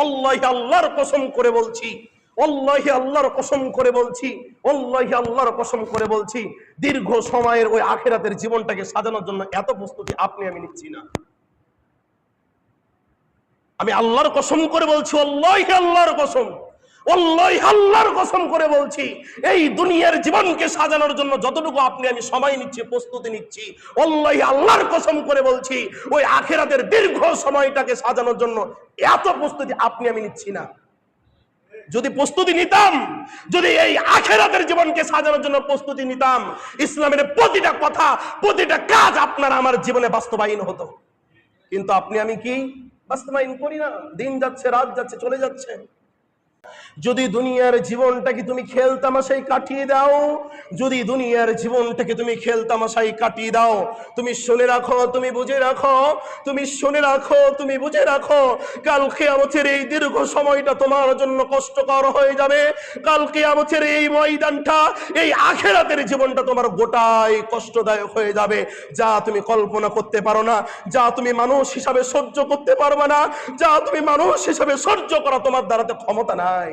আল্লাহি আল্লাহর কসম করে বলছি, আল্লাহি আল্লাহর কসম করে বলছি, আল্লাহি আল্লাহর কসম করে বলছি, দীর্ঘ সময়ের ওই আখিরাতের জীবনটাকে সাজানোর জন্য এত প্রস্তুতি আপনি আমি নিচ্ছি না। আমি আল্লাহর কসম করে বলছি, আল্লাহি আল্লাহর কসম, আল্লাহি আল্লাহর কসম করে বলছি, এই দুনিয়ার জীবনকে সাজানোর জন্য যতটুকু আপনি আমি সময় নিচ্ছি, প্রস্তুতি নিচ্ছি, আল্লাহি আল্লাহর কসম করে বলছি, ওই আখিরাতের দীর্ঘ সময়টাকে সাজানোর জন্য এত প্রস্তুতি আপনি আমি নিচ্ছি না। যদি প্রস্তুতি নিতাম, যদি এই আখিরাতের জীবনকে সাজানোর জন্য প্রস্তুতি নিতাম, ইসলামের প্রতিটা কথা, প্রতিটা কাজ আপনার আমার জীবনে বাস্তবায়ন হতো। কিন্তু আপনি আমি কি বাস্তবায়ন করি না। দিন যাচ্ছে, রাত যাচ্ছে, চলে যাচ্ছে। যদি দুনিয়ার জীবনটাকে তুমি খেলতামাশায় কাটিয়ে দাও, যদি দুনিয়ার জীবনটাকে তুমি খেলতামাশায় কাটিয়ে দাও, তুমি শুনে রাখো, তুমি বুঝে রাখো, তুমি শুনে রাখো, তুমি বুঝে রাখো, কাল কিয়ামতের এই দীর্ঘ সময়টা তোমার জন্য কষ্টকর হয়ে যাবে। কাল কিয়ামতের এই ময়দানটা, এই আখিরাতের জীবনটা তোমার গোটাই কষ্টদায়ক হয়ে যাবে, যা তুমি কল্পনা করতে পারো না, যা তুমি মানুষ হিসাবে সহ্য করতে পারবে না, যা তুমি মানুষ হিসাবে সহ্য করা তোমার দ্বারাতে ক্ষমতা নাই।